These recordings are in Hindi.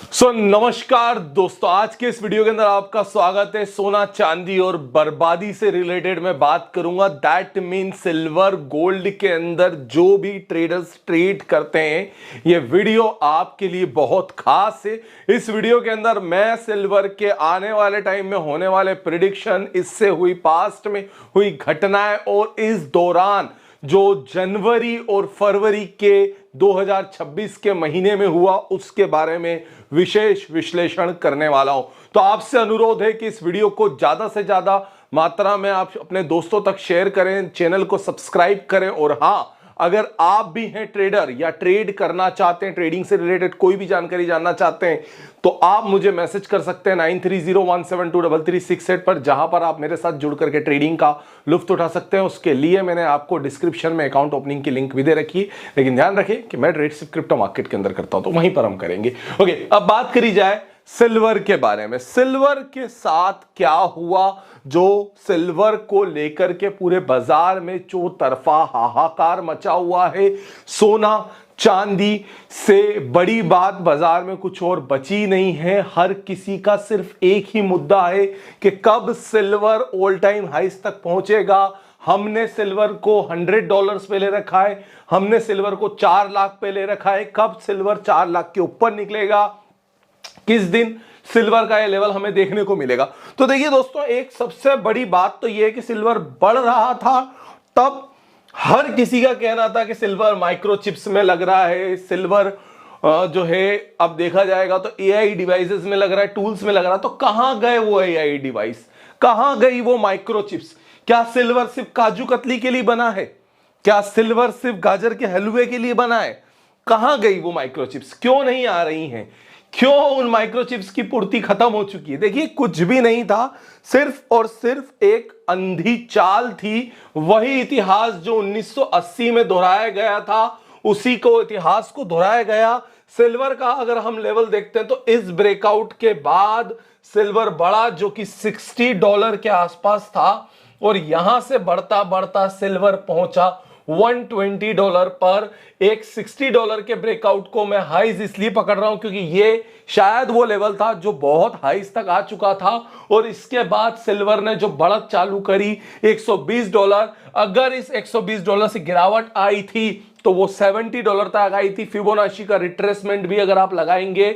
नमस्कार दोस्तों, आज के इस वीडियो के अंदर आपका स्वागत है। सोना चांदी और बर्बादी से रिलेटेड मैं बात करूंगा। दैट मीन सिल्वर गोल्ड के अंदर जो भी ट्रेडर्स ट्रेड करते हैं, ये वीडियो आपके लिए बहुत खास है। इस वीडियो के अंदर मैं सिल्वर के आने वाले टाइम में होने वाले प्रिडिक्शन, इससे हुई पास्ट में हुई घटनाएं और इस दौरान जो जनवरी और फरवरी के 2026 के महीने में हुआ उसके बारे में विशेष विश्लेषण करने वाला हूं। तो आपसे अनुरोध है कि इस वीडियो को ज्यादा से ज्यादा मात्रा में आप अपने दोस्तों तक शेयर करें, चैनल को सब्सक्राइब करें। और हां, अगर आप भी हैं ट्रेडर या ट्रेड करना चाहते हैं, ट्रेडिंग से रिलेटेड कोई भी जानकारी जानना चाहते हैं, तो आप मुझे मैसेज कर सकते हैं 9301723368 पर, जहां पर आप मेरे साथ जुड़ करके ट्रेडिंग का लुत्फ उठा सकते हैं। उसके लिए मैंने आपको डिस्क्रिप्शन में अकाउंट ओपनिंग की लिंक भी दे रखी है, लेकिन ध्यान रखें कि मैं ट्रेड सिर्फ क्रिप्टो मार्केट के अंदर करता हूं, तो वहीं पर हम करेंगे। ओके, अब बात करी जाए सिल्वर के बारे में। सिल्वर के साथ क्या हुआ जो सिल्वर को लेकर के पूरे बाजार में चौतरफा हाहाकार मचा हुआ है। सोना चांदी से बड़ी बात बाजार में कुछ और बची नहीं है। हर किसी का सिर्फ एक ही मुद्दा है कि कब सिल्वर ऑल टाइम हाइस तक पहुंचेगा। हमने सिल्वर को $100 पे ले रखा है, हमने सिल्वर को 4 लाख पे ले रखा है। कब सिल्वर 4 लाख के ऊपर निकलेगा, किस दिन सिल्वर का ये लेवल हमें देखने को मिलेगा। तो देखिए दोस्तों, एक सबसे बड़ी बात तो ये है कि सिल्वर बढ़ रहा था, तब हर किसी का कहना था कि सिल्वर माइक्रोचिप्स में लग रहा है, सिल्वर जो है अब देखा जाएगा तो एआई डिवाइसेस में लग रहा है, टूल्स में लग रहा है। तो कहां गए वो एआई डिवाइस, कहां गई वो माइक्रोचिप्स? क्या सिल्वर सिर्फ काजू कतली के लिए बना है? क्या सिल्वर सिर्फ गाजर के हलवे के लिए बना है? कहां गई वो माइक्रोचिप्स? क्यों नहीं आ रही हैं? क्यों उन माइक्रोचिप्स की पूर्ति खत्म हो चुकी है? देखिए, कुछ भी नहीं था, सिर्फ और सिर्फ एक अंधी चाल थी। वही इतिहास जो 1980 में दोहराया गया था, उसी को इतिहास को दोहराया गया। सिल्वर का अगर हम लेवल देखते हैं तो इस ब्रेकआउट के बाद सिल्वर बढ़ा, जो कि $60 के आसपास था, और यहां से बढ़ता बढ़ता सिल्वर पहुंचा $120 पर। एक $60 के ब्रेकआउट को मैं हाइज इसलिए पकड़ रहा हूं क्योंकि ये शायद वो लेवल था जो बहुत हाइज तक आ चुका था। और इसके बाद सिल्वर ने जो बढ़त चालू करी $120, अगर इस $120 से गिरावट आई थी तो वो $70 तक आई थी। फिबोनाची का रिट्रेसमेंट भी अगर आप लगाएंगे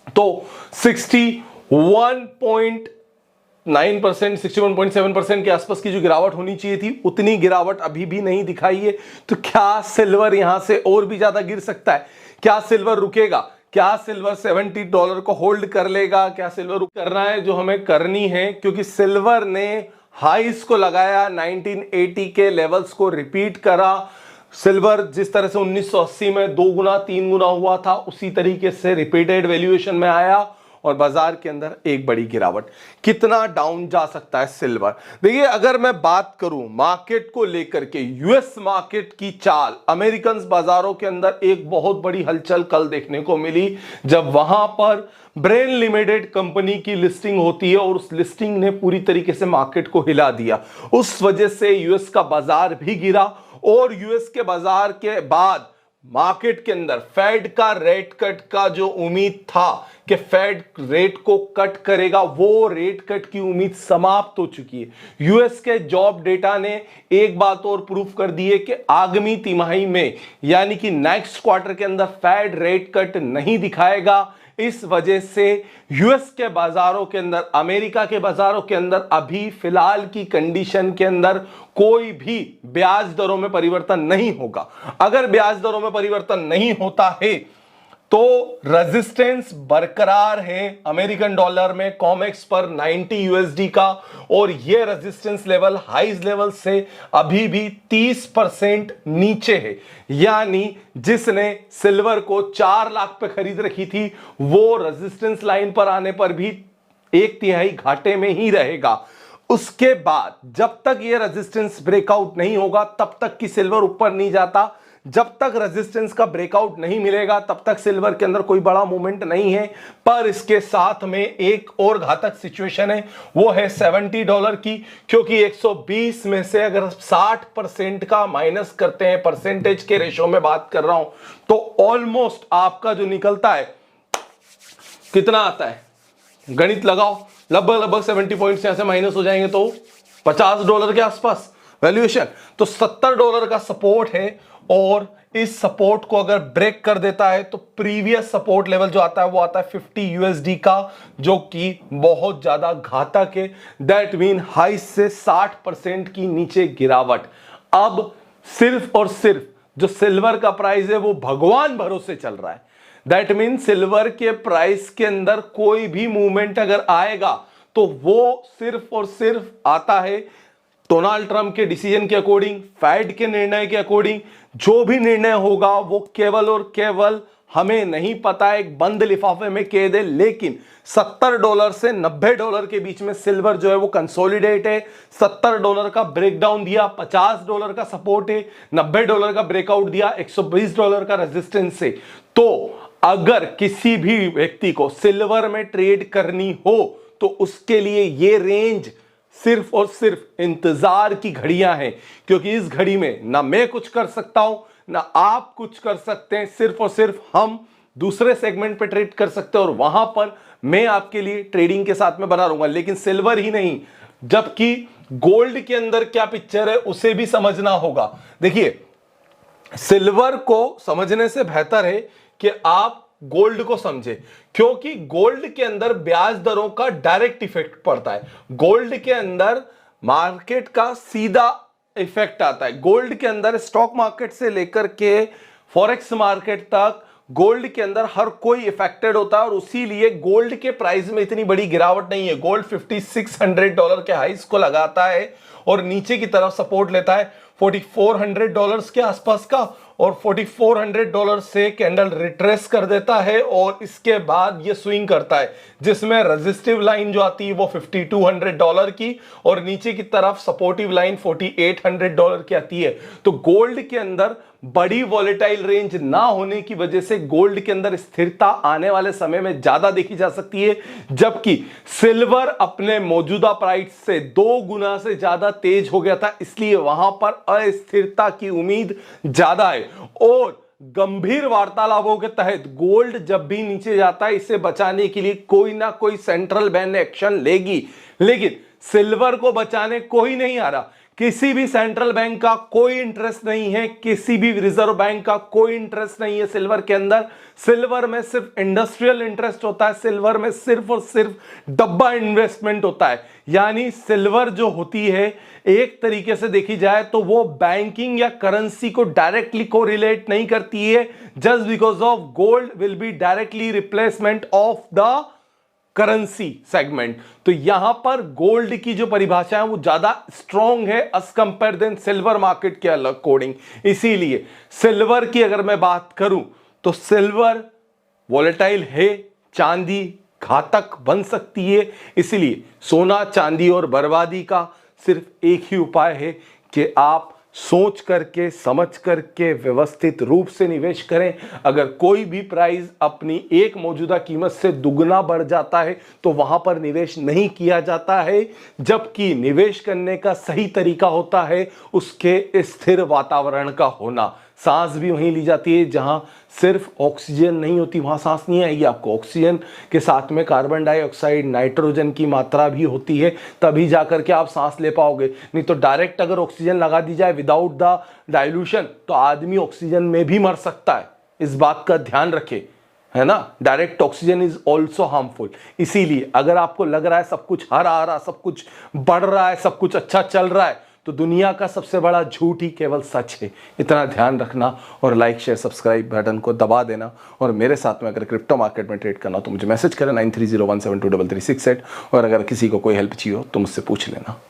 तो 61.9%, 61.7% के आसपास की जो गिरावट होनी चाहिए थी, उतनी गिरावट अभी भी नहीं दिखाई है। तो क्या सिल्वर यहां से और भी ज्यादा गिर सकता है? क्या सिल्वर रुकेगा? क्या सिल्वर $70 को होल्ड कर लेगा? क्या सिल्वर करना है जो हमें करनी है, क्योंकि सिल्वर ने हाइस को लगाया, 1980 के लेवल्स को रिपीट करा। सिल्वर जिस तरह से 1980 में 2 गुना 3 गुना हुआ था, उसी तरीके से रिपीटेड वैल्यूएशन में आया और बाजार के अंदर एक बड़ी गिरावट। कितना डाउन जा सकता है सिल्वर? देखिए, अगर मैं बात करूं मार्केट को लेकर के, यूएस मार्केट की चाल, अमेरिकन बाजारों के अंदर एक बहुत बड़ी हलचल कल देखने को मिली, जब वहां पर ब्रेन लिमिटेड कंपनी की लिस्टिंग होती है और उस लिस्टिंग ने पूरी तरीके से मार्केट को हिला दिया। उस वजह से यूएस का बाजार भी गिरा, और यूएस के बाजार के बाद मार्केट के अंदर फेड का रेट कट का जो उम्मीद था कि फेड रेट को कट करेगा, वो रेट कट की उम्मीद समाप्त हो चुकी है। यूएस के जॉब डेटा ने एक बात और प्रूफ कर दी है कि आगामी तिमाही में, यानी कि नेक्स्ट क्वार्टर के अंदर फेड रेट कट नहीं दिखाएगा। इस वजह से यूएस के बाजारों के अंदर, अमेरिका के बाजारों के अंदर अभी फिलहाल की कंडीशन के अंदर कोई भी ब्याज दरों में परिवर्तन नहीं होगा। अगर ब्याज दरों में परिवर्तन नहीं होता है तो रेजिस्टेंस बरकरार है अमेरिकन डॉलर में कॉमेक्स पर 90 यूएसडी का, और यह रेजिस्टेंस लेवल हाइज लेवल से अभी भी 30% नीचे है। यानी जिसने सिल्वर को 4 लाख पे खरीद रखी थी, वो रेजिस्टेंस लाइन पर आने पर भी 1/3 घाटे में ही रहेगा। उसके बाद जब तक यह रेजिस्टेंस ब्रेकआउट नहीं होगा, तब तक कि सिल्वर ऊपर नहीं जाता। जब तक रेजिस्टेंस का ब्रेकआउट नहीं मिलेगा, तब तक सिल्वर के अंदर कोई बड़ा मूवमेंट नहीं है। पर इसके साथ में एक और घातक सिचुएशन है, वो है $70 की, क्योंकि 120 में से अगर 60% का माइनस करते हैं, परसेंटेज के रेशो में बात कर रहा हूं, तो ऑलमोस्ट आपका जो निकलता है कितना आता है, गणित लगाओ, लगभग 70 पॉइंट्स यहां से माइनस हो जाएंगे तो $50 के आसपास वैल्यूएशन। तो $70 का सपोर्ट है और इस सपोर्ट को अगर ब्रेक कर देता है तो प्रीवियस सपोर्ट लेवल जो आता है वो आता है $50 का, जो कि बहुत ज्यादा घातक है। दैट मीन हाई से 60% की नीचे गिरावट। अब सिर्फ और सिर्फ जो सिल्वर का प्राइस है वो भगवान भरोसे चल रहा है। दैट मीन सिल्वर के प्राइस के अंदर कोई भी मूवमेंट अगर आएगा तो वो सिर्फ और सिर्फ आता है डोनाल्ड ट्रंप के डिसीजन के अकॉर्डिंग, फेड के निर्णय के अकॉर्डिंग। जो भी निर्णय होगा वो केवल और केवल हमें नहीं पता है, एक बंद लिफाफे में कैद है। लेकिन $70 से $90 के बीच में सिल्वर जो है वो कंसोलिडेट है। $70 का ब्रेकडाउन दिया, $50 का सपोर्ट है, $90 का ब्रेकआउट दिया, $120 का रेजिस्टेंस है। तो अगर किसी भी व्यक्ति को सिल्वर में ट्रेड करनी हो तो उसके लिए ये रेंज सिर्फ और सिर्फ इंतजार की घड़ियां हैं, क्योंकि इस घड़ी में ना मैं कुछ कर सकता हूं ना आप कुछ कर सकते हैं। सिर्फ और सिर्फ हम दूसरे सेगमेंट पे ट्रेड कर सकते हैं और वहां पर मैं आपके लिए ट्रेडिंग के साथ में बना रहूंगा। लेकिन सिल्वर ही नहीं, जबकि गोल्ड के अंदर क्या पिक्चर है उसे भी समझना होगा। देखिए, सिल्वर को समझने से बेहतर है कि आप गोल्ड को समझे, क्योंकि गोल्ड के अंदर ब्याज दरों का डायरेक्ट इफेक्ट पड़ता है। गोल्ड के अंदर मार्केट का सीधा इफेक्ट आता है। गोल्ड के अंदर स्टॉक मार्केट से लेकर के फॉरेक्स मार्केट तक गोल्ड के अंदर हर कोई इफेक्टेड होता है और उसीलिए गोल्ड के प्राइस में इतनी बड़ी गिरावट नहीं है। गोल्ड $5600 के हाइस को लगाता है और नीचे की तरफ सपोर्ट लेता है $4400 के आसपास का, और $4400 से कैंडल रिट्रेस कर देता है और इसके बाद ये स्विंग करता है, जिसमें रेजिस्टिव लाइन जो आती है वो $5200 की और नीचे की तरफ सपोर्टिव लाइन $4800 की आती है। तो गोल्ड के अंदर बड़ी वॉलेटाइल रेंज ना होने की वजह से गोल्ड के अंदर स्थिरता आने वाले समय में ज्यादा देखी जा सकती है, जबकि सिल्वर अपने मौजूदा प्राइस से 2 गुना से ज्यादा तेज हो गया था, इसलिए वहां पर अस्थिरता की उम्मीद ज्यादा है। और गंभीर वार्तालापों के तहत गोल्ड जब भी नीचे जाता है इसे बचाने के लिए कोई ना कोई सेंट्रल बैंक एक्शन लेगी, लेकिन सिल्वर को बचाने कोई नहीं आ रहा। किसी भी सेंट्रल बैंक का कोई इंटरेस्ट नहीं है, किसी भी रिजर्व बैंक का कोई इंटरेस्ट नहीं है सिल्वर के अंदर। सिल्वर में सिर्फ इंडस्ट्रियल इंटरेस्ट होता है, सिल्वर में सिर्फ और सिर्फ डब्बा इन्वेस्टमेंट होता है। यानी सिल्वर जो होती है एक तरीके से देखी जाए तो वो बैंकिंग या करेंसी को डायरेक्टली कोरिलेट नहीं करती है, just because of gold will be directly replacement of the currency segment. तो यहां पर गोल्ड की जो परिभाषा है वो ज्यादा स्ट्रॉन्ग है as compare than silver market के अकॉर्डिंग। इसीलिए सिल्वर की अगर मैं बात करूं तो सिल्वर वॉलेटाइल है, चांदी घातक बन सकती है। इसलिए सोना, चांदी और बर्बादी का सिर्फ एक ही उपाय है कि आप सोच करके, समझ करके, व्यवस्थित रूप से निवेश करें। अगर कोई भी प्राइस अपनी एक मौजूदा कीमत से दुगना बढ़ जाता है तो वहां पर निवेश नहीं किया जाता है, जबकि निवेश करने का सही तरीका होता है उसके स्थिर वातावरण का होना। सांस भी वहीं ली जाती है जहां सिर्फ ऑक्सीजन नहीं होती, वहां सांस नहीं आएगी आपको। ऑक्सीजन के साथ में कार्बन डाइऑक्साइड, नाइट्रोजन की मात्रा भी होती है, तभी जाकर के आप सांस ले पाओगे। नहीं तो डायरेक्ट अगर ऑक्सीजन लगा दी जाए विदाउट द डाइल्यूशन तो आदमी ऑक्सीजन में भी मर सकता है। इस बात का ध्यान रखें, है ना। Direct oxygen is also harmful. इसीलिए अगर आपको लग रहा है सब कुछ हरा हरा, सब कुछ बढ़ रहा है, सब कुछ अच्छा चल रहा है, तो दुनिया का सबसे बड़ा झूठ ही केवल सच है। इतना ध्यान रखना और लाइक, शेयर, सब्सक्राइब बटन को दबा देना। और मेरे साथ में अगर क्रिप्टो मार्केट में ट्रेड करना तो मुझे मैसेज करें 9301723368। और अगर किसी को कोई हेल्प चाहिए हो तो मुझसे पूछ लेना।